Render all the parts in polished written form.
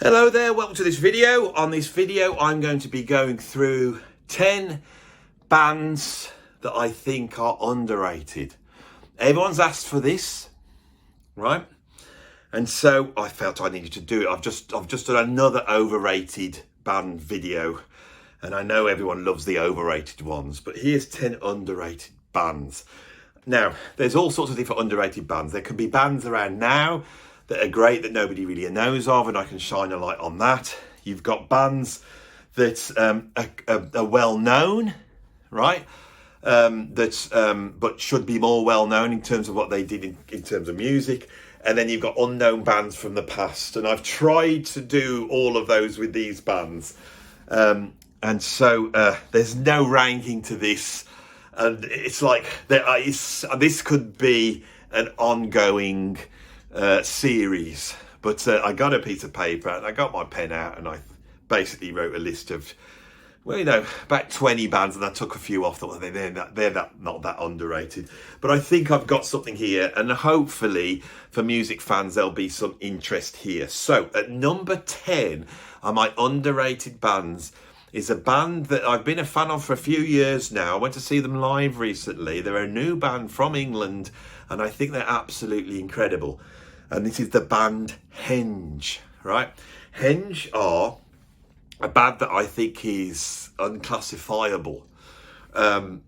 Hello there, welcome to this video. On this video, I'm going to be going through 10 bands that I think are underrated. Everyone's asked for this, right? And so I felt I needed to do it. I've just done another overrated band video, and I know everyone loves the overrated ones, but here's 10 underrated bands. Now, there's all sorts of different underrated bands. There can be bands around now that are great that nobody really knows of, and I can shine a light on that. You've got bands that are well known, right? But should be more well known in terms of what they did in terms of music. And then you've got unknown bands from the past, and I've tried to do all of those with these bands. And so there's no ranking to this, and it's like this could be an ongoing series, but I got a piece of paper and I got my pen out and I basically wrote a list of, well, about 20 bands, and I took a few off. They're not that underrated, but I think I've got something here, and hopefully for music fans there'll be some interest here. So at number 10 on my underrated bands is a band that I've been a fan of for a few years now. I went to see them live recently. They're a new band from England, and I think they're absolutely incredible. And this is the band Henge, right? Henge are a band that I think is unclassifiable. They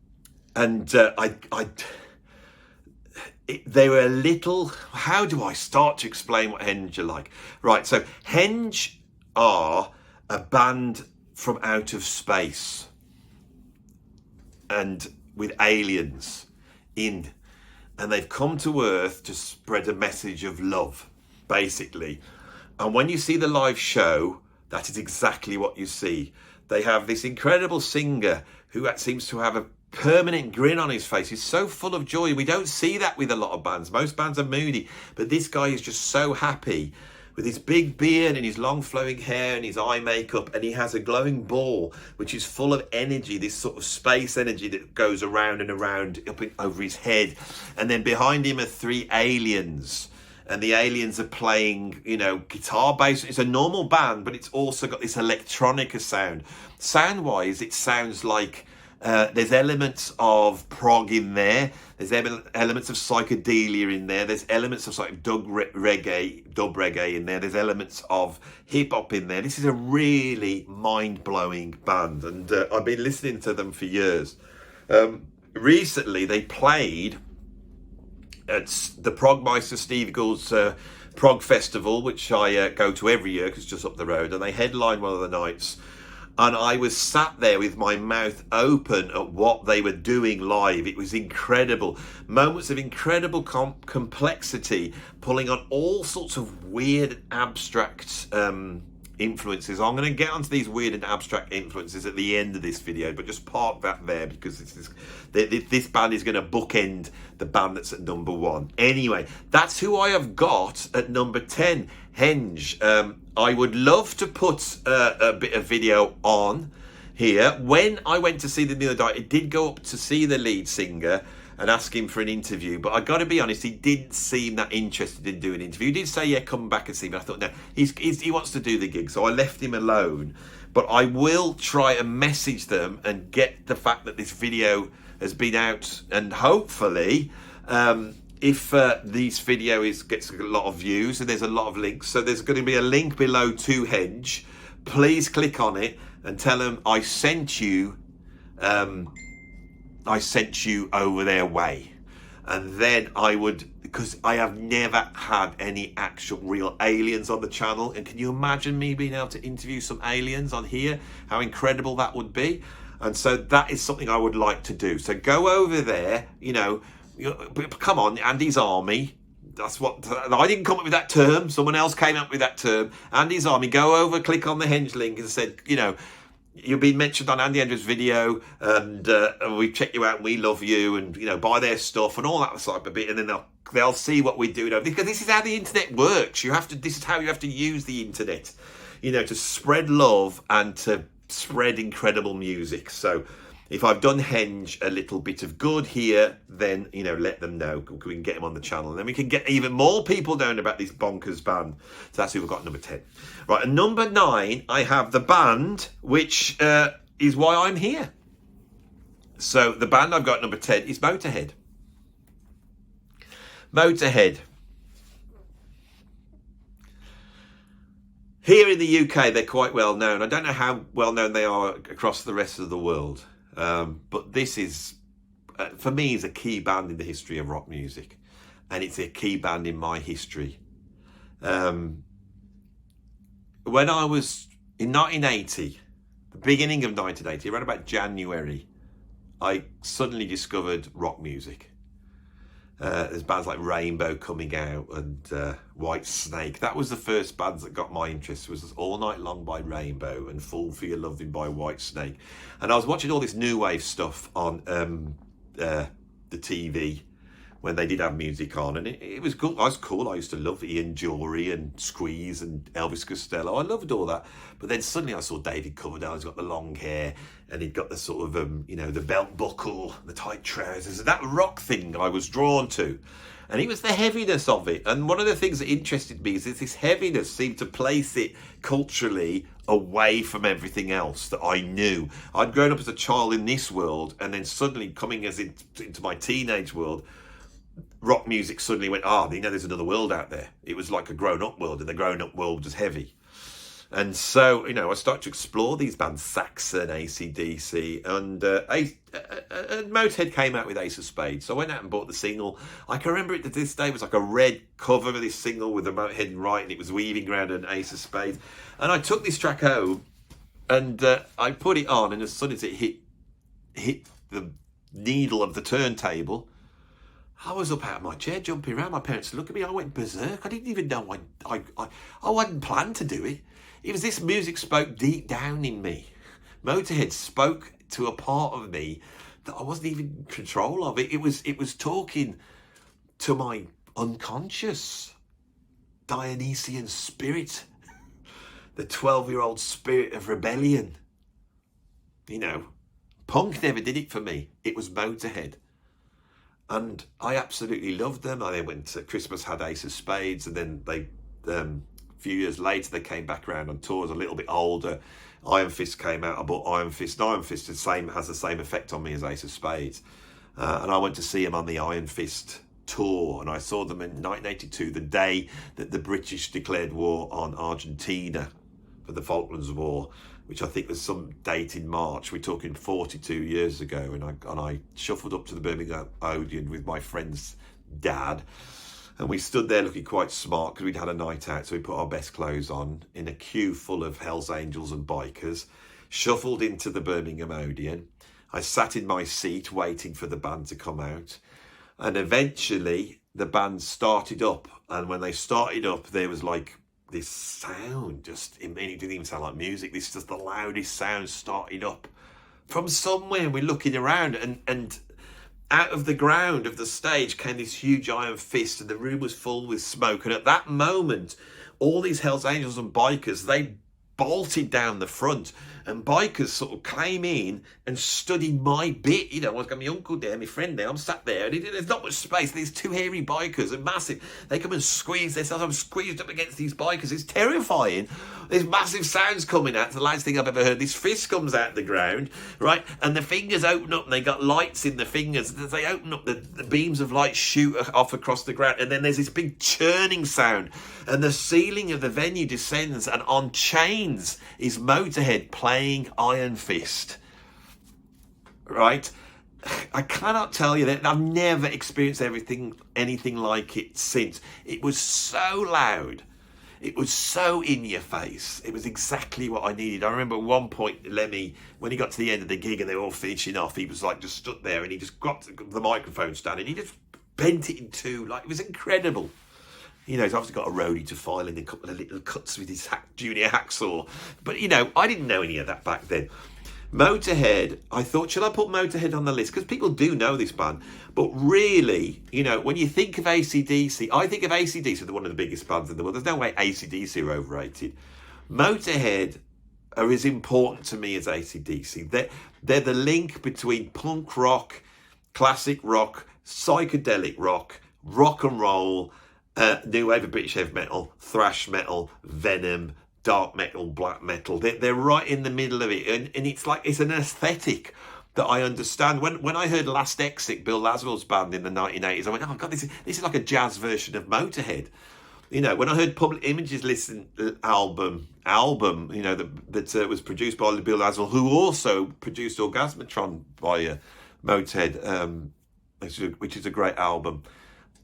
were a little, how do I start to explain what Henge are like? Right, so Henge are a band from out of space and with aliens in, and they've come to Earth to spread a message of love, basically. And when you see the live show, that is exactly what you see. They have this incredible singer who seems to have a permanent grin on his face. He's so full of joy. We don't see that with a lot of bands. Most bands are moody, but this guy is just so happy with his big beard and his long flowing hair and his eye makeup, and he has a glowing ball which is full of energy, this sort of space energy that goes around and around over his head. And then behind him are 3 aliens, and the aliens are playing, guitar bass. It's a normal band, but it's also got this electronica sound. Sound wise, it sounds like there's elements of prog in there. There's elements of psychedelia in there. There's elements of sort of dub reggae in there. There's elements of hip hop in there. This is a really mind-blowing band, and I've been listening to them for years. Recently, they played at the Progmeister Steve Gould's Prog Festival, which I go to every year because it's just up the road, and they headlined one of the nights. And I was sat there with my mouth open at what they were doing live. It was incredible. Moments of incredible complexity, pulling on all sorts of weird, abstract influences. I'm going to get onto these weird and abstract influences at the end of this video, but just park that there because this band is going to bookend the band that's at number 1. Anyway, that's who I have got at number 10, Henge. I would love to put a bit of video on here. When I went to see them the other night, I did go up to see the lead singer and ask him for an interview, but I got to be honest, he didn't seem that interested in doing an interview. He did say, yeah, come back and see me. I thought, no, he wants to do the gig, so I left him alone. But I will try and message them and get the fact that this video has been out, and hopefully if this video gets a lot of views and there's a lot of links, so there's going to be a link below to Henge. Please click on it and tell them I sent you over their way. And then I would, because I have never had any actual real aliens on the channel, and can you imagine me being able to interview some aliens on here? How incredible that would be. And so that is something I would like to do. So go over there, come on, Andy's Army. That's what, I didn't come up with that term. Someone else came up with that term. Andy's Army. Go over, click on the Henge link and said, you've been mentioned on Andy Andrews' video, and we check you out and we love you, and buy their stuff and all that sort of bit, and then they'll see what we do. Because this is how the internet works. This is how you have to use the internet, to spread love and to spread incredible music. So If I've done Henge a little bit of good here, then, you know, let them know. We can get them on the channel. And then we can get even more people knowing about this bonkers band. So that's who we've got number 10. Right, and number 9, I have the band, which is why I'm here. So the band I've got number 10 is Mot&ouml. Mot&ouml. Here in the UK, they're quite well known. I don't know how well known they are across the rest of the world. But this is, for me, is a key band in the history of rock music. And it's a key band in my history. When I was in 1980, the beginning of 1980, around about January, I suddenly discovered rock music. There's bands like Rainbow coming out and White Snake. That was the first bands that got my interest. It was All Night Long by Rainbow and Fool for Your Loving by White Snake. And I was watching all this new wave stuff on the TV when they did have music on, and it was cool. I was cool. I used to love Ian Jury and Squeeze and Elvis Costello. I loved all that. But then suddenly I saw David Coverdale. He's got the long hair and he'd got the sort of, you know, the belt buckle, the tight trousers. And that rock thing I was drawn to. And it was the heaviness of it. And one of the things that interested me is that this heaviness seemed to place it culturally away from everything else that I knew. I'd grown up as a child in this world, and then suddenly coming as into my teenage world, rock music suddenly went, you know, there's another world out there. It was like a grown-up world, and the grown-up world was heavy. And so, you know, I started to explore these bands, Saxon, AC/DC, and Mot&ouml came out with Ace of Spades. So I went out and bought the single. I can remember it to this day. It was like a red cover of this single with the Mot&ouml right, and it was weaving around an Ace of Spades. And I took this track home, and I put it on, and as soon as it hit the needle of the turntable, I was up out of my chair, jumping around. My parents looked at me. I went berserk. I didn't even know I hadn't planned to do it. It was this music spoke deep down in me. Mot&ouml spoke to a part of me that I wasn't even in control of. It was talking to my unconscious Dionysian spirit, the 12-year-old spirit of rebellion. You know, punk never did it for me. It was Mot&ouml. And I absolutely loved them. I then went to Christmas, had Ace of Spades, and then they, a few years later, they came back around on tours a little bit older. Iron Fist came out. I bought Iron Fist. And Iron Fist has the same effect on me as Ace of Spades. And I went to see him on the Iron Fist tour, and I saw them in 1982, the day that the British declared war on Argentina for the Falklands War, which I think was some date in March. We're talking 42 years ago, and I shuffled up to the Birmingham Odeon with my friend's dad, and we stood there looking quite smart because we'd had a night out, so we put our best clothes on in a queue full of Hells Angels and bikers, shuffled into the Birmingham Odeon. I sat in my seat waiting for the band to come out, and eventually the band started up, and when they started up, there was like this sound, it didn't even sound like music. This is just the loudest sound started up from somewhere. We're looking around, and out of the ground of the stage came this huge Iron Fist, and the room was full with smoke. And at that moment, all these Hells Angels and bikers, they bolted down the front, and bikers sort of came in and stood in my bit. You know, I've got my uncle there, my friend there, I'm sat there, and there's not much space. These two hairy bikers are massive. They come and squeeze themselves. I'm squeezed up against these bikers. It's terrifying. There's massive sounds coming out. It's the loudest thing I've ever heard. This fist comes out the ground, right? And the fingers open up, and they got lights in the fingers. As they open up, the beams of light shoot off across the ground, and then there's this big churning sound, and the ceiling of the venue descends, and on chains is Mot&ouml playing Iron Fist, right? I cannot tell you that. I've never experienced anything like it since. It was so loud. It was so in your face. It was exactly what I needed. I remember at one point, Lemmy, when he got to the end of the gig and they were all finishing off, he was like just stood there, and he just got the microphone stand and he just bent it in two. Like, it was incredible. You know, he's obviously got a roadie to file in a couple of little cuts with his junior hacksaw. But, you know, I didn't know any of that back then. Mot&ouml, I thought, should I put Mot&ouml on the list? Because people do know this band. But really, you know, when you think of AC/DC, I think of AC/DC as one of the biggest bands in the world. There's no way AC/DC are overrated. Mot&ouml are as important to me as AC/DC. They're the link between punk rock, classic rock, psychedelic rock and roll, new wave of British heavy metal, thrash metal, Venom, dark metal, black metal. They're right in the middle of it, and it's like it's an aesthetic that I understand. When I heard Last Exit, Bill Laswell's band in the 1980s, I went, oh God, this is like a jazz version of Motorhead. You know, when I heard Public Image's album, you know, that was produced by Bill Laswell, who also produced Orgasmatron by Motorhead, which is a great album.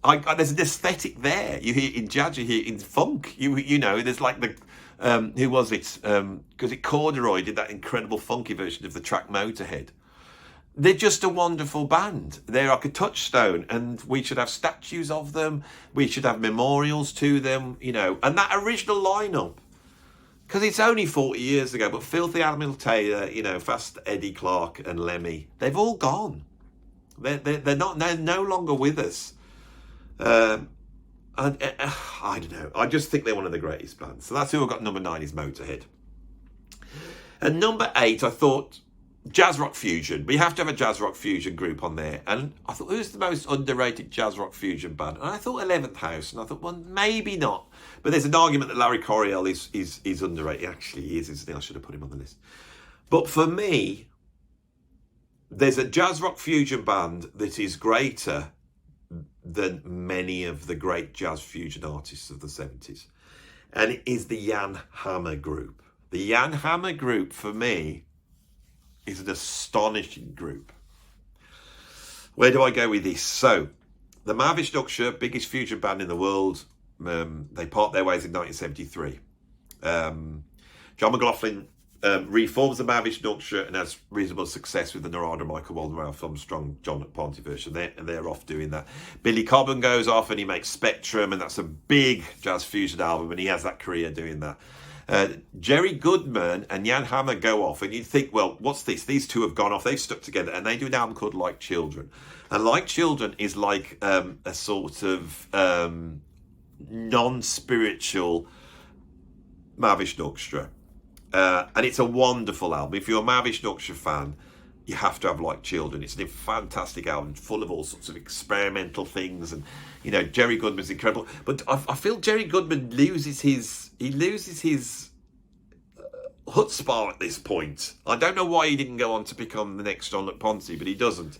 There's an aesthetic there. You hear it in jazz, you hear it in funk. You know, there's like the who was it? Because Corduroy did that incredible funky version of the track Motorhead. They're just a wonderful band. They're like a touchstone, and we should have statues of them. We should have memorials to them, you know. And that original lineup, because it's only 40 years ago, but Filthy Animal Taylor, you know, Fast Eddie Clarke and Lemmy, they've all gone. They're no longer with us. And I don't know. I just think they're one of the greatest bands. So that's who I've got number 9 is Motorhead. And number 8, I thought, jazz rock fusion. We have to have a jazz rock fusion group on there. And I thought, who's the most underrated jazz rock fusion band? And I thought 11th House. And I thought, well, maybe not. But there's an argument that Larry Coryell is underrated. Actually, he is, isn't he? I should have put him on the list. But for me, there's a jazz rock fusion band that is greater than many of the great jazz fusion artists of the 70s. And it is the Jan Hammer group. The Jan Hammer group, for me, is an astonishing group. Where do I go with this? So, the Marvish Nuksha, biggest fusion band in the world, they part their ways in 1973. John McLaughlin reforms the Marvish Nuksha and has reasonable success with the Narada, Michael Walden, Ralph Armstrong, John Ponty version. They're off doing that. Billy Cobham goes off and he makes Spectrum, and that's a big jazz fusion album, and he has that career doing that. Jerry Goodman and Jan Hammer go off, and you'd think, well, what's this? These two have gone off, they've stuck together, and they do an album called Like Children. And Like Children is like a sort of non-spiritual Marvish Nuksha. And it's a wonderful album. If you're a Marvish Nuksha fan, you have to have Like Children. It's a fantastic album, full of all sorts of experimental things, and you know, Jerry Goodman's incredible. But I feel Jerry Goodman loses his chutzpah at this point. I don't know why he didn't go on to become the next John Ponty, but he doesn't.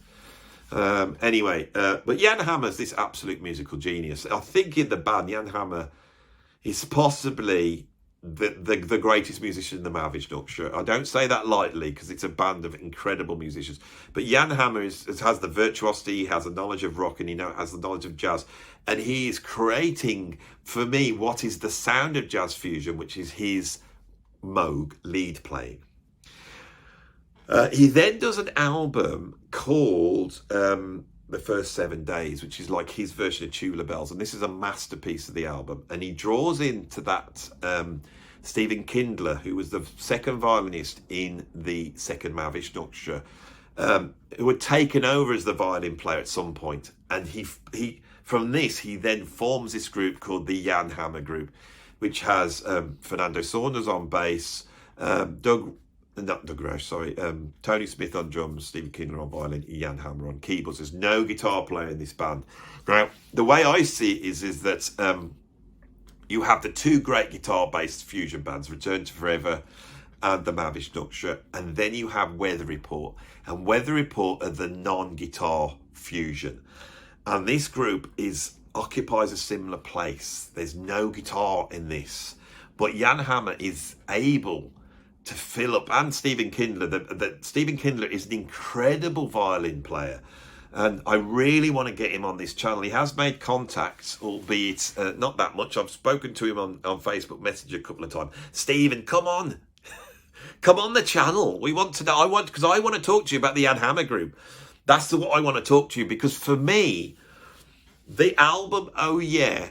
Anyway, but Jan Hammer's this absolute musical genius. I think in the band, Jan Hammer is possibly the greatest musician in the Marvish Nuksha. I don't say that lightly, because it's a band of incredible musicians. But Jan Hammer has the virtuosity, he has the knowledge of rock, and he has the knowledge of jazz. And he is creating, for me, what is the sound of jazz fusion, which is his Moog lead playing. He then does an album called The First 7 Days, which is like his version of Tubular Bells, and this is a masterpiece of the album. And he draws into that Stephen Kindler, who was the second violinist in the second Marvish Nuksha, who had taken over as the violin player at some point. And he from this, he then forms this group called the Jan Hammer Group, which has Fernando Saunders on bass, Tony Smith on drums, Stephen Kindler on violin, Jan Hammer on keyboards. There's no guitar player in this band. Now, the way I see it is that you have the two great guitar-based fusion bands, Return to Forever and the Marvish Nuksha, and then you have Weather Report. And Weather Report are the non-guitar fusion. And this group occupies a similar place. There's no guitar in this, but Jan Hammer is able to fill up, and Stephen Kindler. Stephen Kindler is an incredible violin player, and I really want to get him on this channel. He has made contacts, albeit not that much. I've spoken to him on Facebook Messenger a couple of times. Stephen, come on. Come on the channel. We want to know. Because I want to talk to you about the Jan Hammer Group. That's what I want to talk to you, because for me, the album Oh Yeah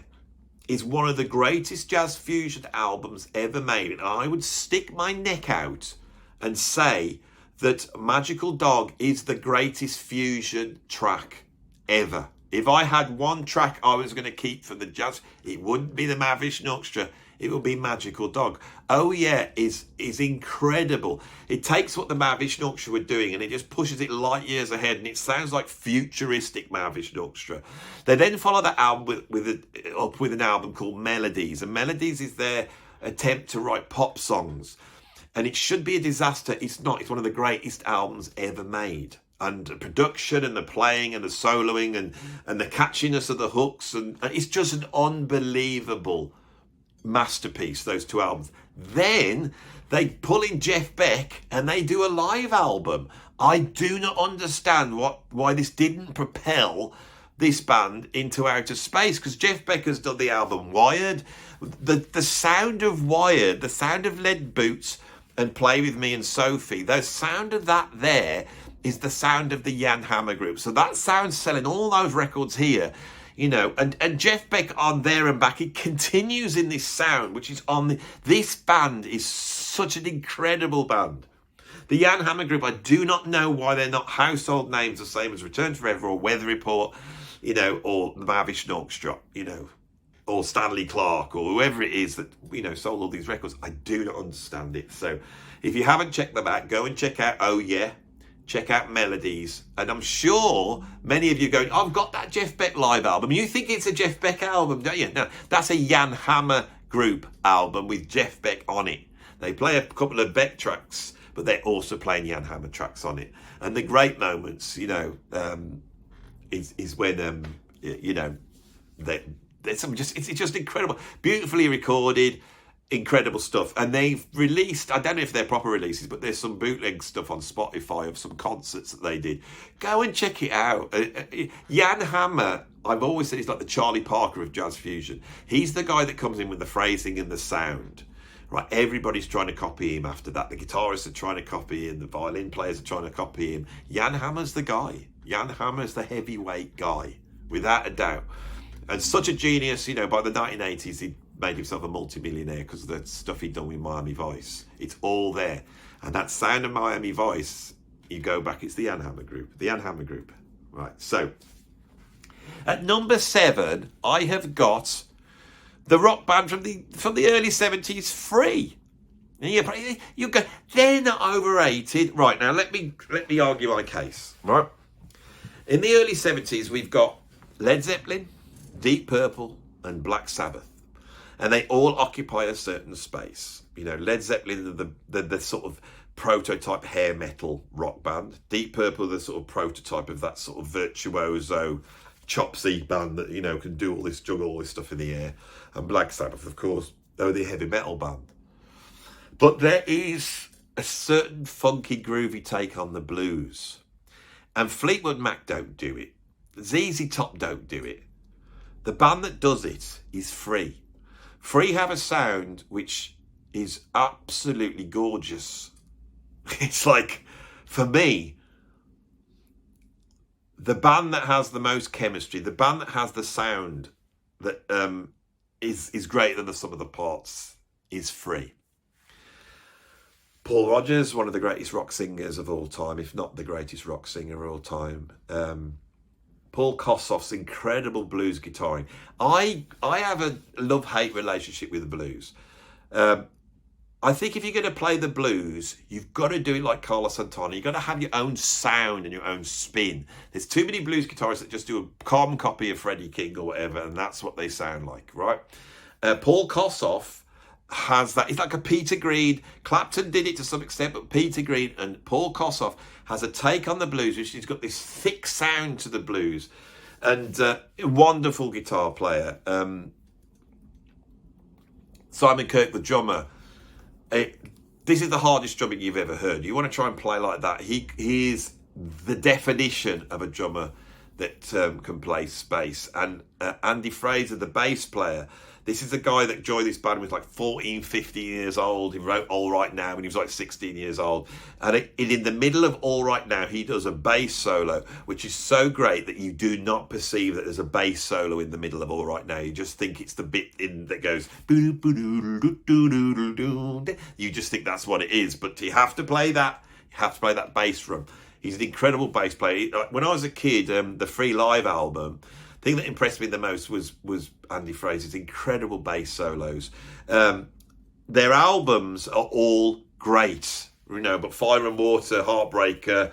is one of the greatest jazz fusion albums ever made. And I would stick my neck out and say that Magical Dog is the greatest fusion track ever. If I had one track I was going to keep for the jazz, it wouldn't be the Mavish Orchestra. It would be Magical Dog. Oh yeah, is incredible. It takes what the Mavish Orchestra were doing and it just pushes it light years ahead, and it sounds like futuristic Mavish Orchestra. They then follow that album with an album called Melodies, and Melodies is their attempt to write pop songs. And it should be a disaster. It's not. It's one of the greatest albums ever made. And the production and the playing and the soloing and the catchiness of the hooks. And it's just an unbelievable masterpiece, those two albums. Then they pull in Jeff Beck and they do a live album. I do not understand why this didn't propel this band into outer space, because Jeff Beck has done the album Wired. The sound of Wired, the sound of Lead Boots and Play With Me and Sophie, the sound of that there is the sound of the Jan Hammer Group. So that sound's selling all those records here, you know, and Jeff Beck on There and Back, it continues in this sound, which is on this band is such an incredible band. The Jan Hammer Group, I do not know why they're not household names the same as Return to Forever or Weather Report, you know, or the Mavish Orchestra, you know, or Stanley Clarke, or whoever it is that, you know, sold all these records. I do not understand it. So if you haven't checked them out, go and check out Oh Yeah, check out Melodies. And I'm sure many of you going, I've got that Jeff Beck live album. You think it's a Jeff Beck album, don't you? No, that's a Jan Hammer Group album with Jeff Beck on it. They play a couple of Beck tracks, but they're also playing Jan Hammer tracks on it. And the great moments, you know, is when, you know, there's some it's just incredible, beautifully recorded, incredible stuff. And they've released, I don't know if they're proper releases, but there's some bootleg stuff on Spotify of some concerts that they did. Go and check it out. Jan Hammer, I've always said he's like the Charlie Parker of jazz fusion. He's the guy that comes in with the phrasing and the sound. Right, everybody's trying to copy him after that. The guitarists are trying to copy him. The violin players are trying to copy him. Jan Hammer's the guy. Jan Hammer's the heavyweight guy, without a doubt. And such a genius, you know, by the 1980s, he made himself a multimillionaire because of the stuff he'd done with Miami Vice. It's all there. And that sound of Miami Vice, you go back, it's the Jan Hammer Group. The Jan Hammer Group. Right, so at number 7, I have got the rock band from the early 70s, Free. And you go, they're not overrated. Right, now let me argue my case. Right, in the early 70s, we've got Led Zeppelin, Deep Purple and Black Sabbath, and they all occupy a certain space. You know, Led Zeppelin, the sort of prototype hair metal rock band. Deep Purple, the sort of prototype of that sort of virtuoso chopsy band that, you know, can do all this, juggle all this stuff in the air. And Black Sabbath, of course, they're the heavy metal band. But there is a certain funky, groovy take on the blues, and Fleetwood Mac don't do it. ZZ Top don't do it. The band that does it is Free. Free have a sound which is absolutely gorgeous. It's like, for me, the band that has the most chemistry, the band that has the sound that is greater than the sum of the parts, is Free. Paul Rodgers, one of the greatest rock singers of all time, if not the greatest rock singer of all time. Paul Kossoff's incredible blues guitaring. I have a love-hate relationship with the blues. I think if you're going to play the blues, you've got to do it like Carlos Santana. You've got to have your own sound and your own spin. There's too many blues guitarists that just do a carbon copy of Freddie King or whatever, and that's what they sound like, right? Paul Kossoff has that. It's like a Peter Green. Clapton did it to some extent, but Peter Green and Paul Kossoff has a take on the blues, which has got this thick sound to the blues, and a wonderful guitar player. Simon Kirk, the drummer. This is the hardest drumming you've ever heard. You want to try and play like that. He is the definition of a drummer that can play space. And Andy Fraser, the bass player, this is a guy that joined this band when he was like 14, 15 years old. He wrote All Right Now when he was like 16 years old. And in the middle of All Right Now, he does a bass solo, which is so great that you do not perceive that there's a bass solo in the middle of All Right Now. You just think it's the bit in that goes... You just think that's what it is. But you have to play that. You have to play that bass drum. He's an incredible bass player. When I was a kid, the Free Live album, thing that impressed me the most was Andy Fraser's incredible bass solos. Their albums are all great, but Fire and Water, Heartbreaker,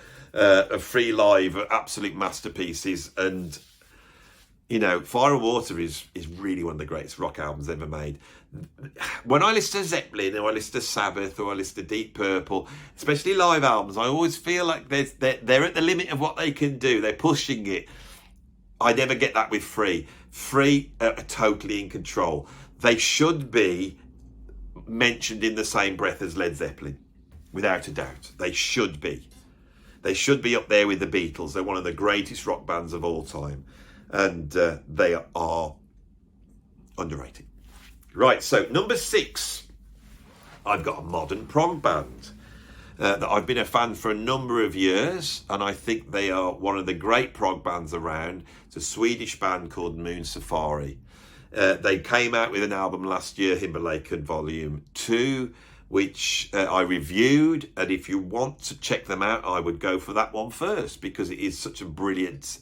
Free Live are absolute masterpieces. And Fire and Water is really one of the greatest rock albums ever made. When I listen to Zeppelin, or I listen to Sabbath, or I listen to Deep Purple, especially live albums, I always feel like they're at the limit of what they can do. They're pushing it. I never get that with Free. Free are totally in control. They should be mentioned in the same breath as Led Zeppelin, without a doubt. They should be. They should be up there with the Beatles. They're one of the greatest rock bands of all time. And they are underrated. Right, so number 6, I've got a modern prog band that I've been a fan for a number of years, and I think they are one of the great prog bands around. It's a Swedish band called Moon Safari. They came out with an album last year, Himalayan Volume 2, which I reviewed, and if you want to check them out, I would go for that one first, because it is such a brilliant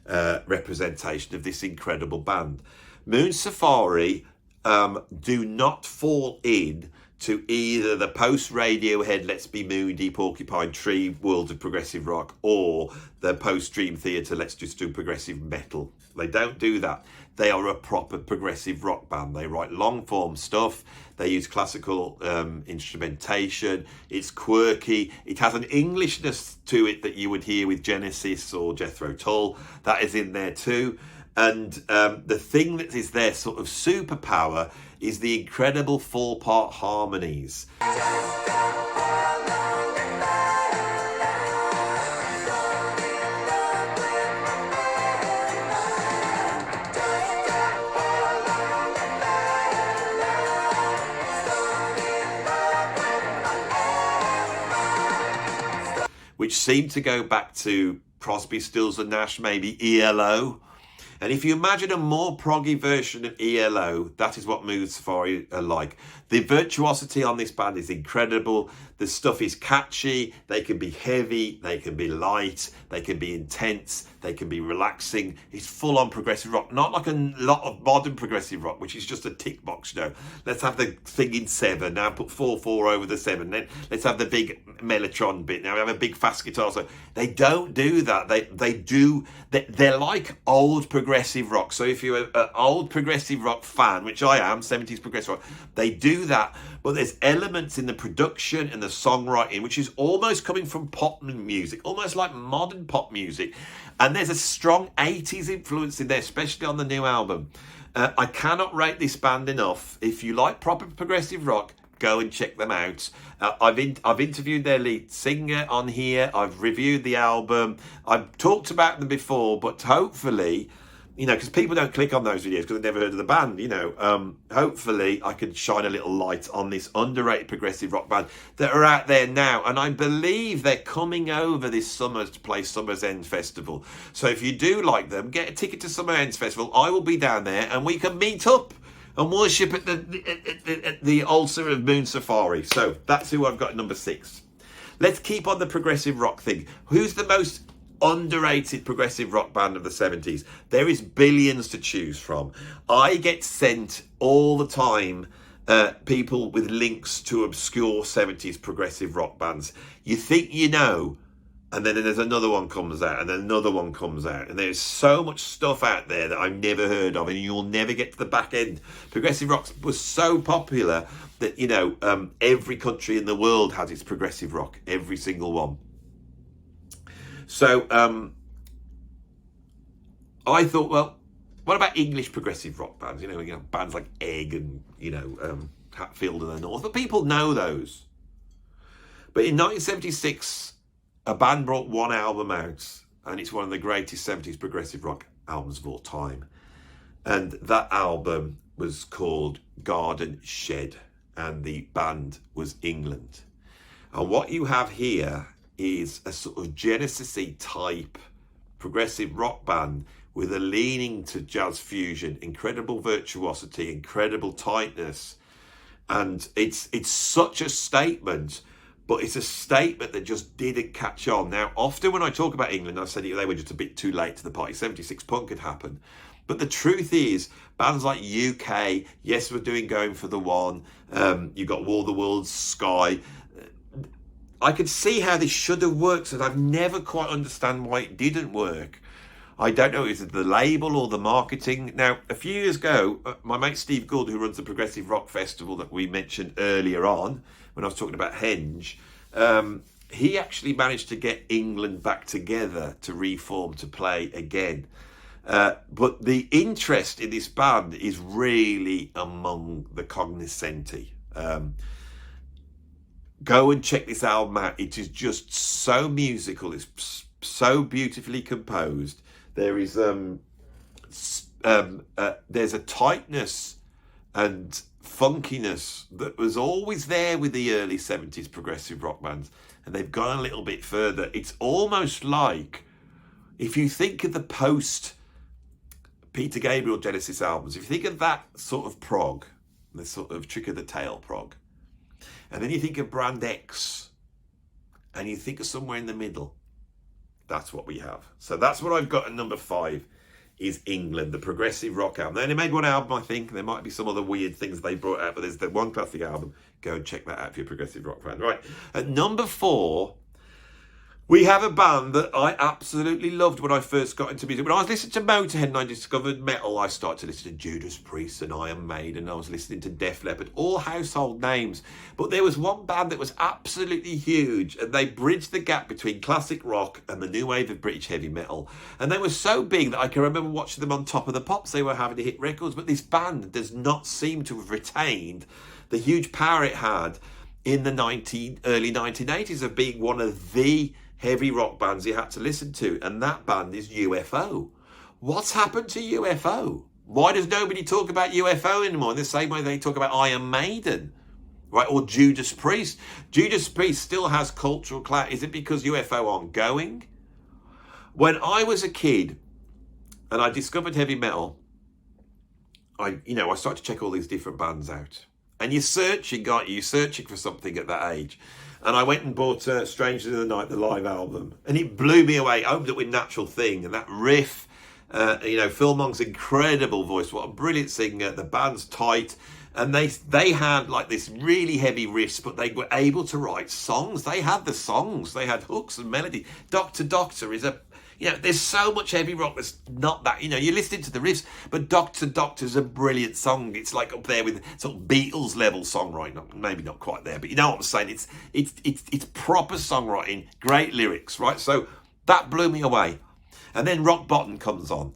representation of this incredible band. Moon Safari do not fall in to either the post-Radiohead Let's Be Moody, Porcupine Tree world of progressive rock, or the post-Dream Theater Let's Just Do Progressive Metal. They don't do that. They are a proper progressive rock band. They write long-form stuff. They use classical instrumentation. It's quirky. It has an Englishness to it that you would hear with Genesis or Jethro Tull. That is in there too. And the thing that is their sort of superpower is the incredible 4-part harmonies. Which seem to go back to Crosby, Stills and Nash, maybe ELO. And if you imagine a more proggy version of ELO, that is what Moon Safari are like. The virtuosity on this band is incredible. The stuff is catchy. They can be heavy. They can be light. They can be intense. They can be relaxing. It's full-on progressive rock. Not like a lot of modern progressive rock, which is just a tick box, Let's have the thing in 7. Now put 4/4 over the 7. Then let's have the big mellotron bit. Now we have a big fast guitar. So they don't do that. They're like old progressive rock. So if you're an old progressive rock fan, which I am, 70s progressive rock, they do that. But there's elements in the production and the songwriting which is almost coming from pop music, almost like modern pop music. And there's a strong 80s influence in there, especially on the new album. I cannot rate this band enough. If you like proper progressive rock, go and check them out. I've interviewed their lead singer on here. I've reviewed the album. I've talked about them before, but hopefully, because people don't click on those videos because they've never heard of the band, hopefully I can shine a little light on this underrated progressive rock band that are out there now. And I believe they're coming over this summer to play Summer's End Festival. So if you do like them, get a ticket to Summer End Festival. I will be down there and we can meet up and worship at the altar of Moon Safari. So that's who I've got at number 6. Let's keep on the progressive rock thing. Who's the most underrated progressive rock band of the 70s? There is billions to choose from. I get sent all the time people with links to obscure 70s progressive rock bands. You think you know, and then there's another one comes out, and then another one comes out, and there's so much stuff out there that I've never heard of, and you'll never get to the back end. Progressive rock was so popular that every country in the world has its progressive rock, every single one. So I thought, well, what about English progressive rock bands? Bands like Egg and Hatfield and the North, but people know those. But in 1976, a band brought one album out, and it's one of the greatest 70s progressive rock albums of all time. And that album was called Garden Shed, and the band was England. And what you have here is a sort of Genesis-y type progressive rock band with a leaning to jazz fusion, incredible virtuosity, incredible tightness. And it's such a statement, but it's a statement that just didn't catch on. Now, often when I talk about England, I said they were just a bit too late to the party. 76 Punk had happened. But the truth is, bands like UK, yes, we're doing Going for the One, you got War of the Worlds, Sky. I could see how this should have worked, and I've never quite understand why it didn't work. I don't know, is it the label or the marketing? Now, a few years ago, my mate Steve Gould, who runs the Progressive Rock Festival that we mentioned earlier on, when I was talking about Henge, he actually managed to get England back together to reform, to play again. But the interest in this band is really among the cognoscenti. Go and check this album out. It is just so musical. It's so beautifully composed. There is there's a tightness and funkiness that was always there with the early 70s progressive rock bands, and they've gone a little bit further. It's almost like, if you think of the post Peter Gabriel Genesis albums, if you think of that sort of prog, the sort of Trick of the Tail prog, and then you think of Brand X, and you think of somewhere in the middle, that's what we have. So that's what I've got at number 5, is England, the progressive rock album. They only made one album, I think. There might be some other weird things they brought out, but there's the one classic album. Go and check that out if you're a progressive rock fan. Right, at number 4, we have a band that I absolutely loved when I first got into music. When I was listening to Mot&ouml and I discovered metal, I started to listen to Judas Priest and Iron Maiden. I was listening to Def Leppard, all household names. But there was one band that was absolutely huge, and they bridged the gap between classic rock and the new wave of British heavy metal. And they were so big that I can remember watching them on Top of the Pops. They were having to hit records, but this band does not seem to have retained the huge power it had in the early 1980s of being one of the heavy rock bands you had to listen to, and that band is UFO. What's happened to UFO? Why does nobody talk about UFO anymore in the same way they talk about Iron Maiden, right? Or Judas Priest. Judas Priest still has cultural clout. Is it because UFO aren't going? When I was a kid and I discovered heavy metal, I started to check all these different bands out. And you're searching for something at that age. And I went and bought Strangers in the Night, the live album. And it blew me away. I opened up with Natural Thing. And that riff, Phil Monk's incredible voice. What a brilliant singer. The band's tight. And they had like this really heavy riffs, but they were able to write songs. They had the songs. They had hooks and melody. Doctor Doctor is there's so much heavy rock that's not that, you're listening to the riffs, but Doctor Doctor's a brilliant song. It's like up there with sort of Beatles level songwriting, maybe not quite there, but you know what I'm saying? It's proper songwriting, great lyrics, right? So that blew me away. And then Rock Bottom comes on.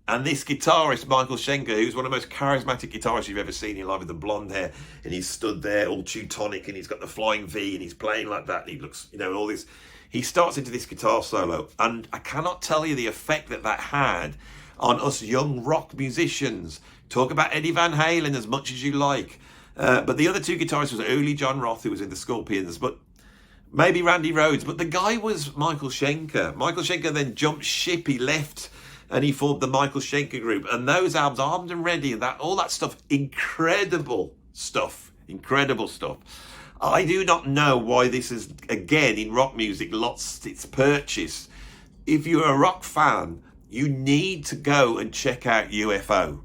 And this guitarist, Michael Schenker, who's one of the most charismatic guitarists you've ever seen in your life, with the blonde hair, and he's stood there all Teutonic, and he's got the flying V, and he's playing like that, and he looks, all this. He starts into this guitar solo, and I cannot tell you the effect that had on us young rock musicians. Talk about Eddie Van Halen as much as you like. But the other two guitarists was Uli John Roth, who was in the Scorpions, but maybe Randy Rhoads. But the guy was Michael Schenker. Michael Schenker then jumped ship. He left, and he formed the Michael Schenker Group. And those albums, Armed and Ready, and all that stuff, incredible stuff. I do not know why this is, again, in rock music, lost its purchase. If you're a rock fan, you need to go and check out UFO,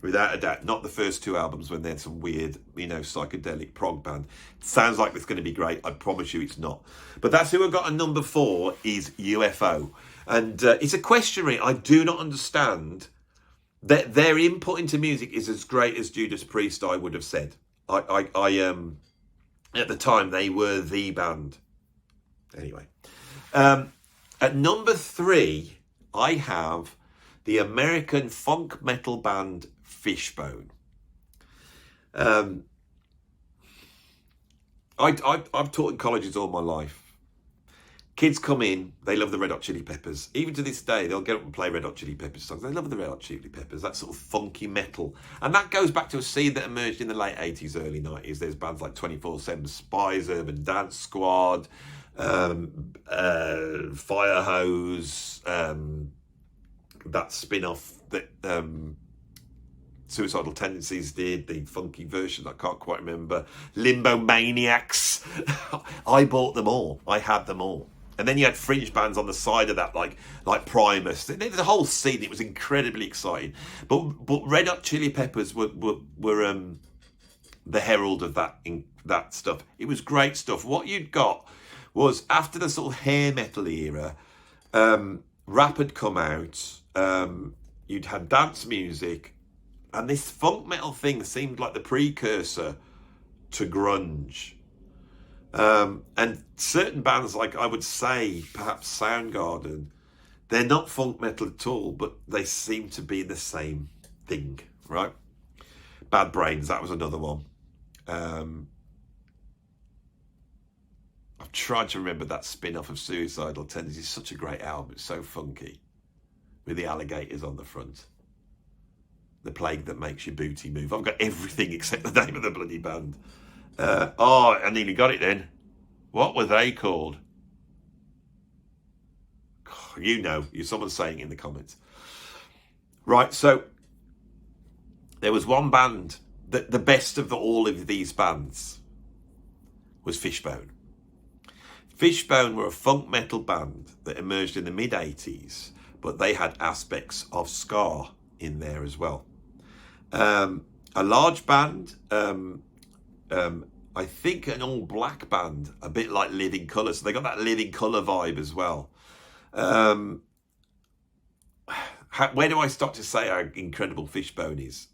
without a doubt. Not the first 2 albums when they're some weird, psychedelic prog band. Sounds like it's going to be great. I promise you it's not. But that's who I got at number 4, is UFO. And it's a question, really. I do not understand that their input into music is as great as Judas Priest, I would have said. At the time, they were the band. Anyway. At number 3, I have the American funk metal band Fishbone. I've taught in colleges all my life. Kids come in, they love the Red Hot Chili Peppers. Even to this day, they'll get up and play Red Hot Chili Peppers songs. They love the Red Hot Chili Peppers, that sort of funky metal. And that goes back to a scene that emerged in the late 80s, early 90s. There's bands like 24/7 Spies, Urban Dance Squad, Firehose, that spin-off that Suicidal Tendencies did, the funky version I can't quite remember, Limbo Maniacs. I bought them all. I had them all. And then you had fringe bands on the side of that, like Primus. There's a whole scene. It was incredibly exciting. But Red Hot Chili Peppers were the herald of that stuff. It was great stuff. What you'd got was, after the sort of hair metal era, rap had come out. You'd had dance music, and this funk metal thing seemed like the precursor to grunge. And certain bands, like I would say perhaps Soundgarden, they're not funk metal at all, but they seem to be the same thing, right? Bad Brains, that was another one. I've tried to remember that spin-off of Suicidal Tendencies. It's such a great album. It's so funky, with the alligators on the front. The Plague That Makes Your Booty Move. I've got everything except the name of the bloody band. I nearly got it then. What were they called? You know, someone's saying in the comments. Right, so there was one band that the best of all of these bands was Fishbone. Fishbone were a funk metal band that emerged in the mid-80s, but they had aspects of ska in there as well. A large band, I think an all-black band, a bit like Living Colour. So they got that Living Colour vibe as well. Where do I start to say how incredible Fishbone is?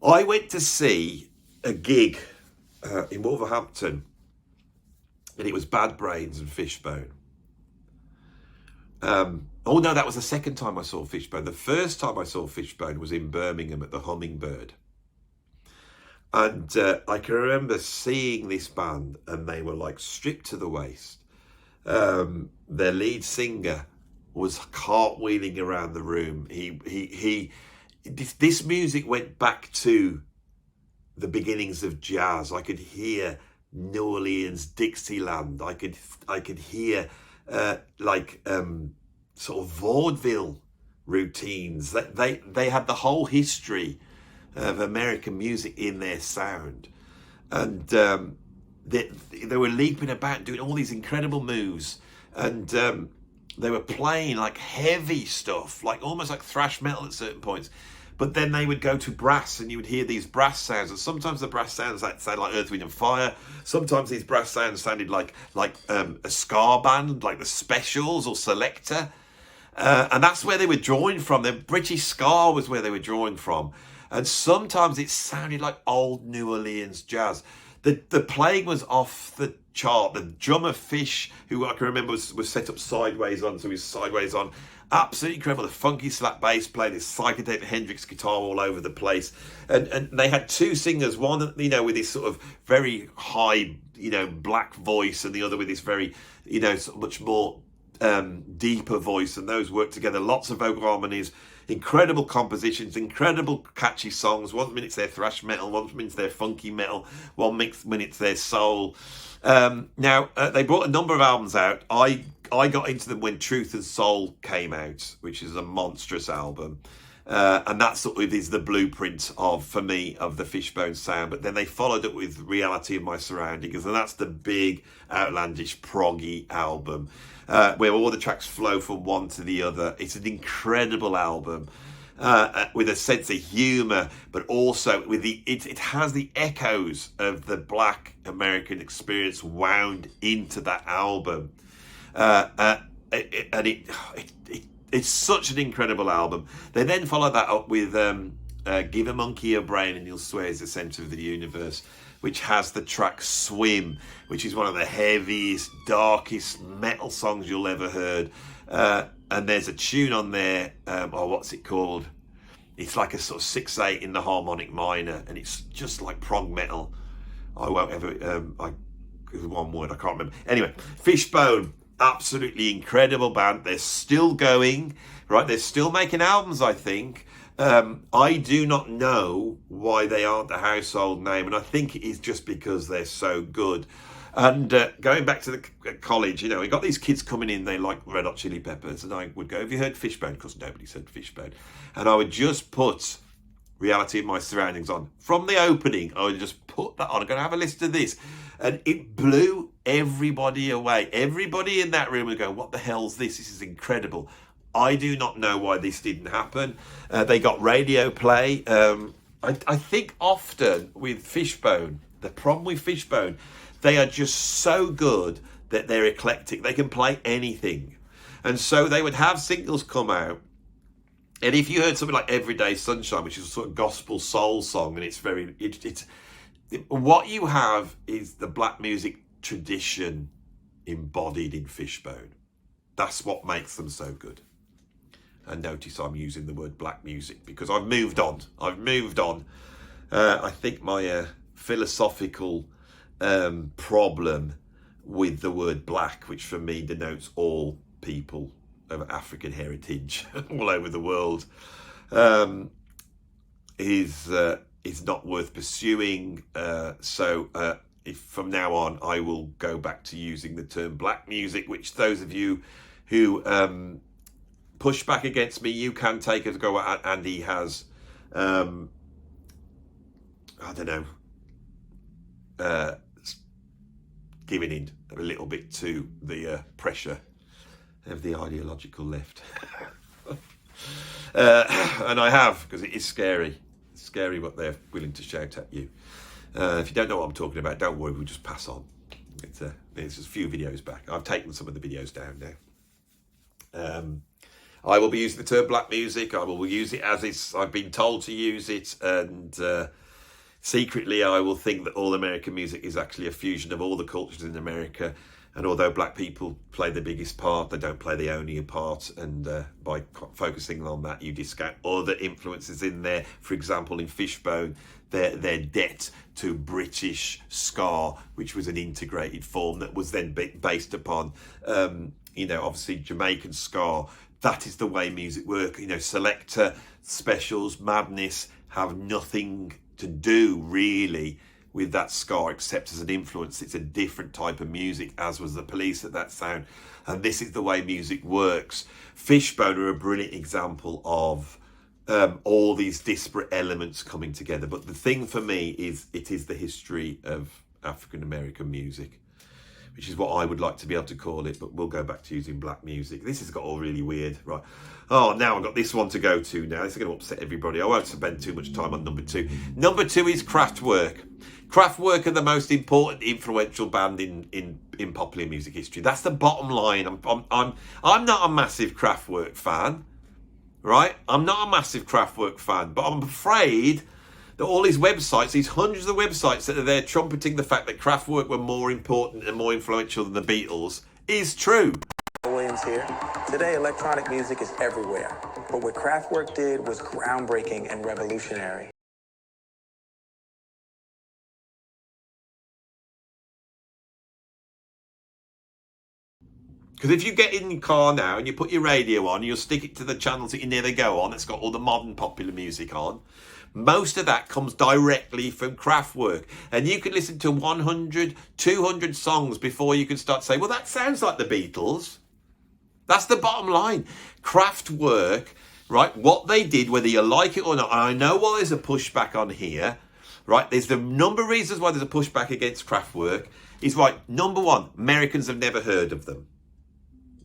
I went to see a gig in Wolverhampton, and it was Bad Brains and Fishbone. Oh no, that was the second time I saw Fishbone. The first time I saw Fishbone was in Birmingham at the Hummingbird. And I can remember seeing this band, and they were like stripped to the waist. Their lead singer was cartwheeling around the room. This music went back to the beginnings of jazz. I could hear New Orleans, Dixieland. I could hear sort of vaudeville routines. They had the whole history of American music in their sound, and they were leaping about, doing all these incredible moves, and they were playing like heavy stuff, like almost like thrash metal at certain points. But then they would go to brass, and you would hear these brass sounds. And sometimes the brass sounds sound like Earth, Wind and Fire. Sometimes these brass sounds sounded like a ska band, like the Specials or Selector. And that's where they were drawing from. The British ska was where they were drawing from. And sometimes it sounded like old New Orleans jazz. The playing was off the chart. The drummer Fish, who I can remember was set up sideways on, so he was sideways on. Absolutely incredible. The funky slap bass player, this psychedelic Hendrix guitar all over the place. And they had two singers, one, with this sort of very high, black voice, and the other with this very, sort of much more deeper voice. And those worked together. Lots of vocal harmonies, incredible compositions, incredible catchy songs. 1 minute it's their thrash metal, 1 minute it's their funky metal, 1 minute it's their soul. Now, they brought a number of albums out. I got into them when Truth and Soul came out, which is a monstrous album. And that sort of is the blueprint for me, of the Fishbone sound. But then they followed it with Reality of My Surroundings, and that's the big, outlandish, proggy album, where all the tracks flow from one to the other. It's an incredible album, with a sense of humour, but also with it has the echoes of the Black American experience wound into that album. It's such an incredible album. They then follow that up with Give a Monkey a Brain and You'll Swear It's the Centre of the Universe, which has the track Swim, which is one of the heaviest, darkest metal songs you'll ever heard. And there's a tune on there, what's it called? It's like a sort of 6/8 in the harmonic minor, and it's just like prog metal. I won't ever, one word, I can't remember. Anyway, Fishbone, absolutely incredible band. They're still going, right? They're still making albums, I think. I do not know why they aren't a household name, and I think it is just because they're so good. And going back to the college, you know, we got these kids coming in, they like Red Hot Chili Peppers, and I would go, have you heard Fishbone? Because nobody said Fishbone. And I would just put Reality of My Surroundings on. From the opening, I would just put that on. I'm going to have a listen to this. And it blew everybody away. Everybody in that room would go, what the hell's this? This is incredible. I do not know why this didn't happen. They got radio play. I think often with Fishbone, the problem with Fishbone, they are just so good that they're eclectic. They can play anything. And so they would have singles come out. And if you heard something like Everyday Sunshine, which is a sort of gospel soul song, and it's what you have is the black music tradition embodied in Fishbone. That's what makes them so good. And notice I'm using the word black music because I've moved on. I think my philosophical problem with the word black, which for me denotes all people of African heritage all over the world, is not worth pursuing. So if from now on I will go back to using the term black music, which those of you who push back against me, you can take as a go at, and he has giving in a little bit to the pressure of the ideological left. And I have, because it is scary. It's scary what they're willing to shout at you. If you don't know what I'm talking about, don't worry, we'll just pass on. There's just a few videos back. I've taken some of the videos down now. I will be using the term black music. I will use it as I've been told to use it, and secretly I will think that all American music is actually a fusion of all the cultures in America. And although black people play the biggest part, they don't play the only part. And by focusing on that, you discount other influences in there. For example, in Fishbone, their debt to British ska, which was an integrated form that was then based upon, obviously Jamaican ska. That is the way music works. Selector, specials, madness have nothing to do really with that ska except as an influence. It's a different type of music, as was the Police at that sound. And this is the way music works. Fishbone are a brilliant example of all these disparate elements coming together. But the thing for me is it is the history of African American music, which is what I would like to be able to call it, but we'll go back to using black music. This has got all really weird, right? Oh, now I've got this one to go to now. This is going to upset everybody. I won't spend too much time on number two. Number two is Kraftwerk. Kraftwerk are the most important, influential band in popular music history. That's the bottom line. I'm not a massive Kraftwerk fan, right? I'm not a massive Kraftwerk fan, but I'm afraid that all these websites, these hundreds of websites that are there trumpeting the fact that Kraftwerk were more important and more influential than the Beatles is true. Williams here. Today, electronic music is everywhere, but what Kraftwerk did was groundbreaking and revolutionary. Because if you get in your car now and you put your radio on, you'll stick it to the channels that you never go on. It's got all the modern popular music on. Most of that comes directly from Kraftwerk. And you can listen to 100, 200 songs before you can start to say, well, that sounds like the Beatles. That's the bottom line. Kraftwerk, right, what they did, whether you like it or not, and I know why there's a pushback on here, right, there's a number of reasons why there's a pushback against Kraftwerk, is right, number one, Americans have never heard of them.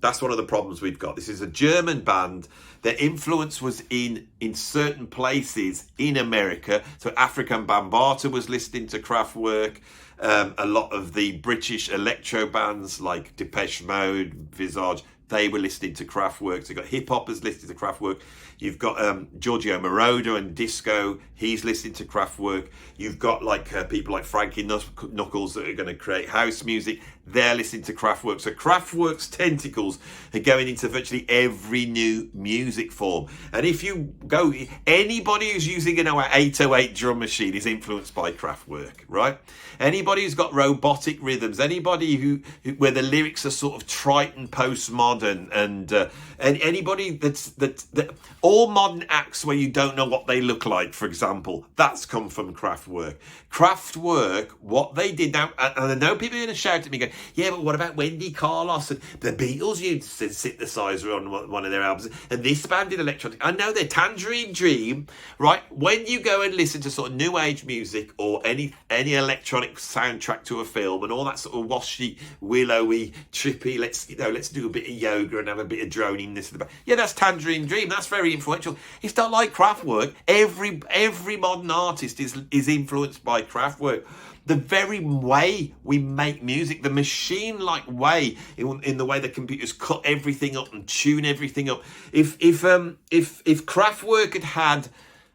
That's one of the problems we've got. This is a German band. Their influence was in certain places in America. So African Bambaataa was listening to Kraftwerk. A lot of the British electro bands like Depeche Mode, Visage, they were listening to Kraftwerk. So you've got hip-hoppers listening to Kraftwerk. You've got Giorgio Moroder and disco. He's listening to Kraftwerk. You've got people like Frankie Knuckles that are going to create house music. they're listening to Kraftwerk. So Kraftwerk's tentacles are going into virtually every new music form. And if you go, anybody who's using an 808 drum machine is influenced by Kraftwerk, right? Anybody who's got robotic rhythms, anybody who where the lyrics are sort of trite and postmodern, and anybody that all modern acts where you don't know what they look like, for example, that's come from Kraftwerk. Kraftwerk, what they did now, and I know people are going to shout at me, going, yeah, but what about Wendy Carlos and the Beatles used a synthesizer on one of their albums, and this band did electronic. I know they're Tangerine Dream, right? When you go and listen to sort of new age music or any electronic soundtrack to a film and all that sort of washy, willowy, trippy, let's do a bit of yoga and have a bit of droniness in the back. Yeah, that's Tangerine Dream. That's very influential. It's not like Kraftwerk. Every modern artist is influenced by Kraftwerk. The very way we make music, the machine-like way, in the way the computers cut everything up and tune everything up. If Kraftwerk had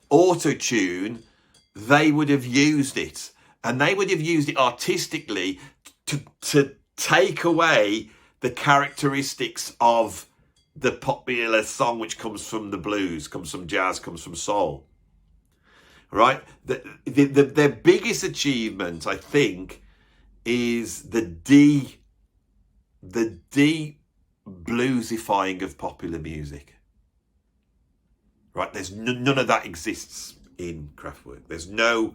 auto-tune, they would have used it, and they would have used it artistically to take away the characteristics of the popular song, which comes from the blues, comes from jazz, comes from soul. Right? Their biggest achievement, I think, is the de-bluesifying of popular music. Right? There's none of that exists in Kraftwerk. There's no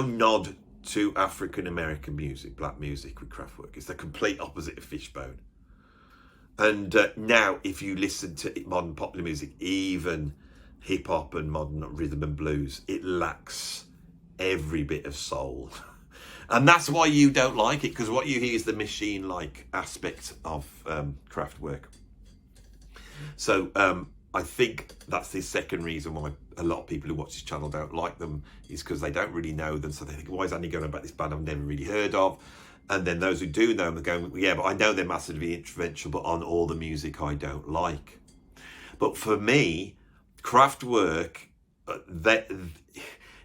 nod to African American music, black music with Kraftwerk. It's the complete opposite of Fishbone. And now, if you listen to modern popular music, even hip hop and modern rhythm and blues, it lacks every bit of soul. And that's why you don't like it, because what you hear is the machine-like aspect of Kraftwerk. So I think that's the second reason why a lot of people who watch this channel don't like them, is because they don't really know them. So they think, why is Andy going about this band I've never really heard of? And then those who do know them are going, yeah, but I know they're massively influential, but on all the music I don't like. But for me, Kraftwerk,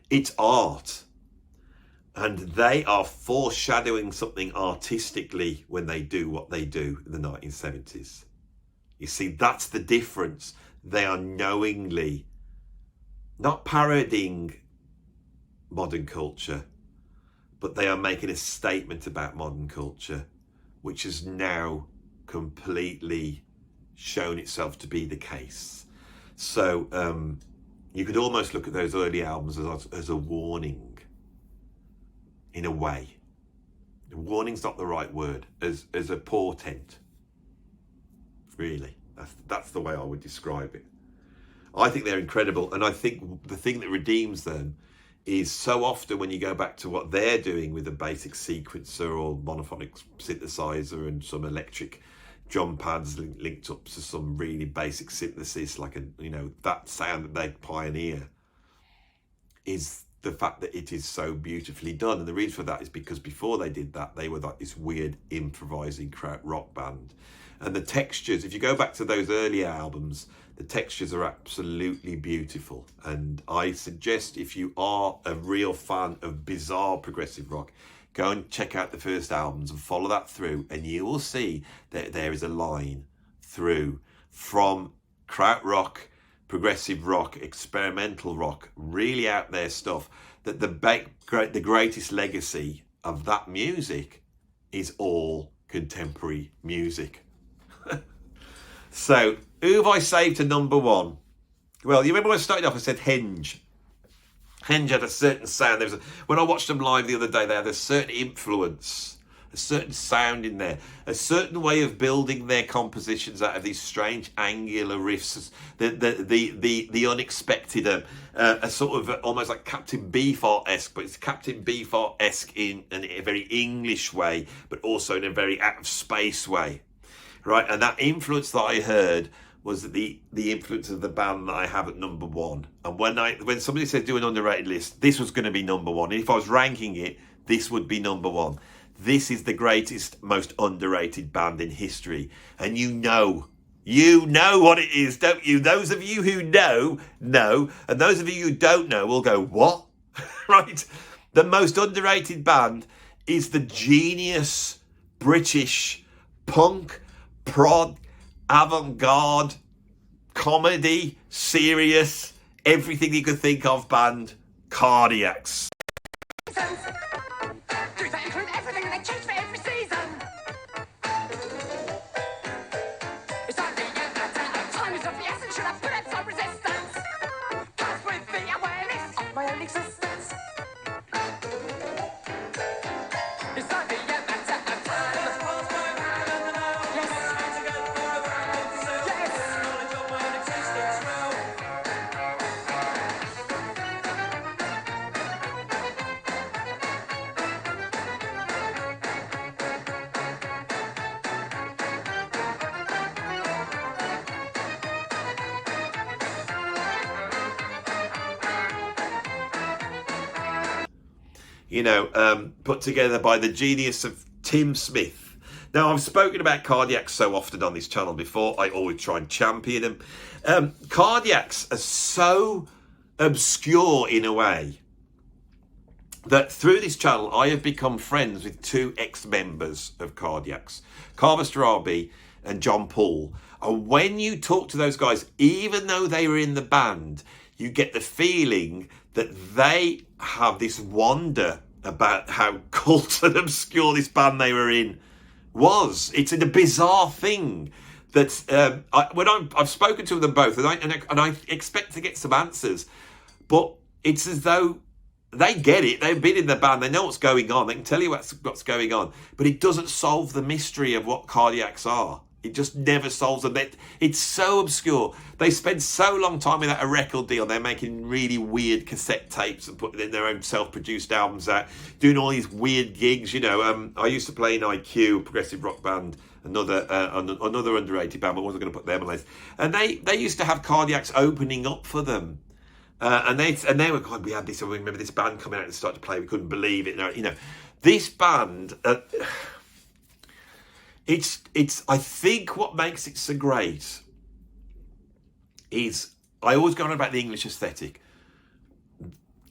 it's art, and they are foreshadowing something artistically when they do what they do in the 1970s. You see, that's the difference. They are knowingly not parodying modern culture, but they are making a statement about modern culture, which has now completely shown itself to be the case. So you could almost look at those early albums as a warning, in a way. Warning's not the right word, as a portent. Really, that's the way I would describe it. I think they're incredible, and I think the thing that redeems them is so often when you go back to what they're doing with a basic sequencer or monophonic synthesizer and some electric drum pads linked up to some really basic synthesis, like that sound that they pioneer, is the fact that it is so beautifully done. And the reason for that is because before they did that, they were like this weird improvising Krautrock band. And the textures, if you go back to those early albums, the textures are absolutely beautiful. And I suggest, if you are a real fan of bizarre progressive rock, go and check out the first albums and follow that through, and you will see that there is a line through from Krautrock, progressive rock, experimental rock, really out there stuff, that the greatest legacy of that music is all contemporary music. So, who have I saved to number one? Well, you remember when I started off, I said Henge. Henge had a certain sound. When I watched them live the other day, they had a certain influence, a certain sound in there, a certain way of building their compositions out of these strange angular riffs, the unexpected, a sort of almost like Captain Beefheart-esque, but it's Captain Beefheart-esque in a very English way, but also in a very out of space way, right? And that influence that I heard was the influence of the band that I have at number one. And when somebody said do an underrated list, this was going to be number one. And if I was ranking it, this would be number one. This is the greatest, most underrated band in history. And you know what it is, don't you? Those of you who know. And those of you who don't know will go, what? Right? The most underrated band is the genius British punk, prog, avant-garde, comedy, serious, everything you could think of band, Cardiacs. Do they include everything they choose for every season? It's only a matter of time is of the essence. Should I put up some resistance? Comes with the awareness of my own existence. It's only a matter of time. Yes. Put together by the genius of Tim Smith. Now, I've spoken about Cardiacs so often on this channel before. I always try and champion them. Cardiacs are so obscure in a way that through this channel, I have become friends with two ex-members of Cardiacs, Carver Straby and John Paul. And when you talk to those guys, even though they were in the band, you get the feeling that they have this wonder about how cult and obscure this band they were in was. It's a bizarre thing that I've spoken to them both, and I expect to get some answers, but it's as though they get it. They've been in the band. They know what's going on. They can tell you what's going on, but it doesn't solve the mystery of what Cardiacs are. It just never solves them. It's so obscure. They spend so long time without a record deal. They're making really weird cassette tapes and putting in their own self-produced albums out, doing all these weird gigs. I used to play in IQ, a progressive rock band, another underrated band, but I wasn't going to put them on this. And they used to have Cardiacs opening up for them. And they were, God, we had this. I remember this band coming out and started to play. We couldn't believe it. This band. It's. I think what makes it so great is I always go on about the English aesthetic.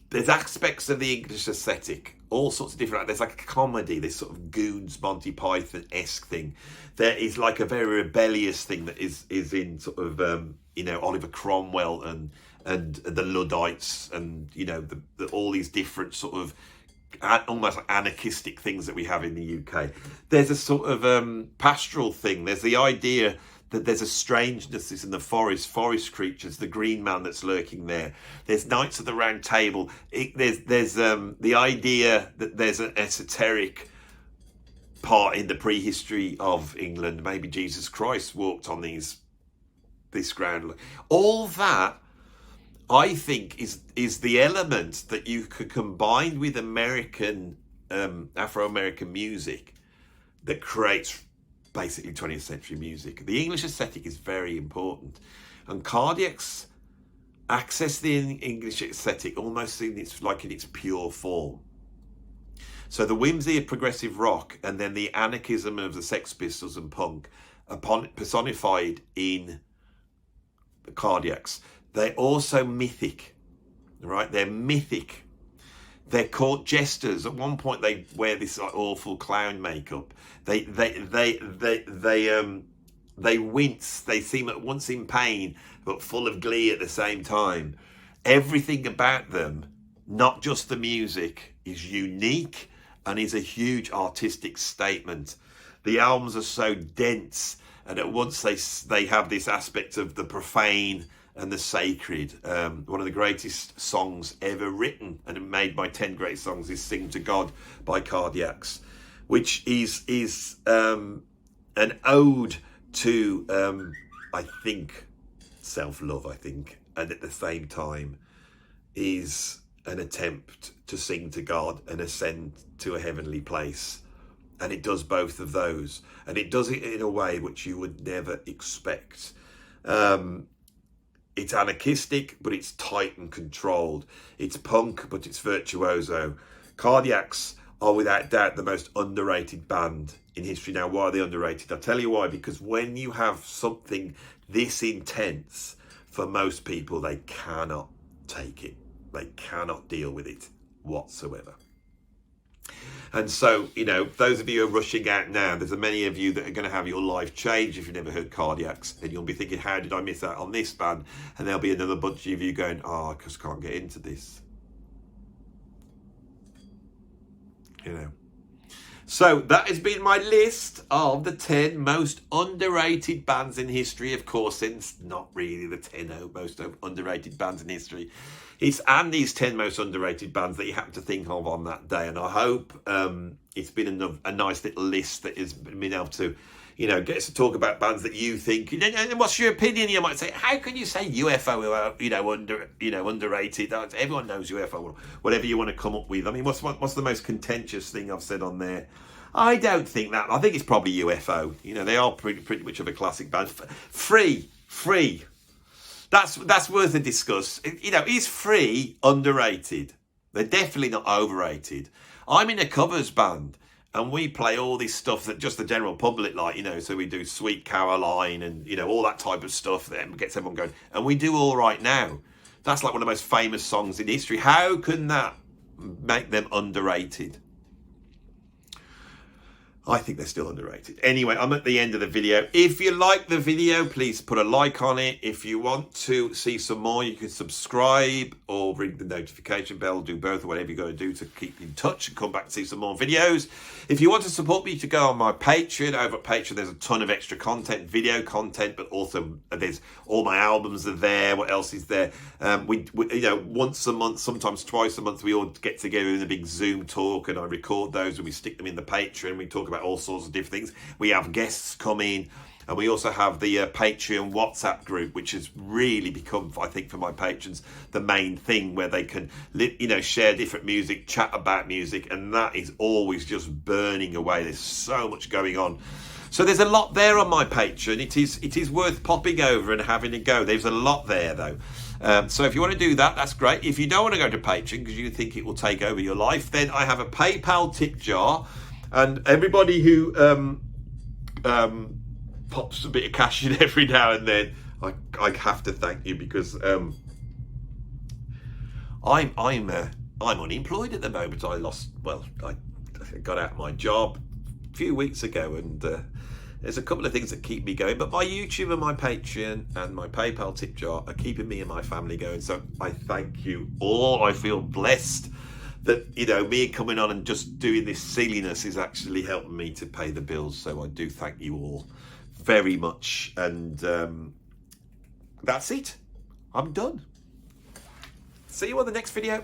There's aspects of the English aesthetic, all sorts of different. There's like a comedy, this sort of Goons, Monty Python-esque thing. There is like a very rebellious thing that is in sort of Oliver Cromwell and the Luddites and all these different sort of almost like anarchistic things that we have in the UK. There's a sort of pastoral thing. There's the idea that there's a strangeness in the forest creatures, the green man that's lurking there. There's Knights of the Round Table. There's the idea that there's an esoteric part in the prehistory of England. Maybe Jesus Christ walked on this ground. All that, I think, is the element that you could combine with American, Afro-American music that creates basically 20th century music. The English aesthetic is very important. And Cardiacs access the English aesthetic almost in its pure form. So the whimsy of progressive rock and then the anarchism of the Sex Pistols and punk are personified in the Cardiacs. They're also mythic, right? They're mythic. They're court jesters. At one point, they wear this awful clown makeup. They wince. They seem at once in pain, but full of glee at the same time. Everything about them, not just the music, is unique and is a huge artistic statement. The albums are so dense, and at once they have this aspect of the profane and the sacred. One of the greatest songs ever written and made by 10 Great Songs is Sing to God by Cardiacs, which is an ode to, I think, self-love, and at the same time is an attempt to sing to God and ascend to a heavenly place. And it does both of those. And it does it in a way which you would never expect. It's anarchistic, but it's tight and controlled. It's punk, but it's virtuoso. Cardiacs are without doubt the most underrated band in history. Now, why are they underrated? I'll tell you why. Because when you have something this intense, for most people, they cannot take it. They cannot deal with it whatsoever. And so, you know, those of you who are rushing out now, there's many of you that are going to have your life change if you've never heard Cardiacs, and you'll be thinking, how did I miss out on this band? And there'll be another bunch of you going, oh, I just can't get into this. You know. So that has been my list of the 10 most underrated bands in history. Of course, it's not really the 10 most underrated bands in history. It's Andy's 10 most underrated bands that you happen to think of on that day. And I hope it's been a nice little list that has been able to, you know, get us to talk about bands that you think. And what's your opinion? You might say, how can you say UFO are, underrated? Everyone knows UFO. Whatever you want to come up with. I mean, what's the most contentious thing I've said on there? I don't think that. I think it's probably UFO. You know, they are pretty much of a classic band. Free. That's worth a discuss. You know, is Free underrated? They're definitely not overrated. I'm in a covers band, and we play all this stuff that just the general public like, you know, so we do Sweet Caroline and, you know, all that type of stuff that gets everyone going. And we do All Right Now. That's like one of the most famous songs in history. How can that make them underrated? I think they're still underrated. Anyway, I'm at the end of the video. If you like the video, please put a like on it. If you want to see some more, you can subscribe or ring the notification bell. Do both, or whatever you've got to do to keep in touch and come back and see some more videos. If you want to support me, to go on my Patreon. Over at Patreon, there's a ton of extra content, video content, but also there's all my albums are there. What else is there? We you know, once a month, sometimes twice a month, we all get together in a big Zoom talk, and I record those and we stick them in the Patreon. We talk about all sorts of different things. We have guests come in, and we also have the Patreon WhatsApp group, which has really become, I think, for my patrons, the main thing where they can, you know, share different music, chat about music, and that is always just burning away. There's so much going on. So there's a lot there on my Patreon. It is worth popping over and having a go. There's a lot there, though. So if you want to do that, that's great. If you don't want to go to Patreon because you think it will take over your life, then I have a PayPal tip jar. And everybody who pops a bit of cash in every now and then, I have to thank you, because I'm unemployed at the moment. I got out of my job a few weeks ago, and there's a couple of things that keep me going. But my YouTube and my Patreon and my PayPal tip jar are keeping me and my family going. So I thank you all. I feel blessed that, you know, me coming on and just doing this silliness is actually helping me to pay the bills. So I do thank you all very much. And that's it. I'm done. See you on the next video.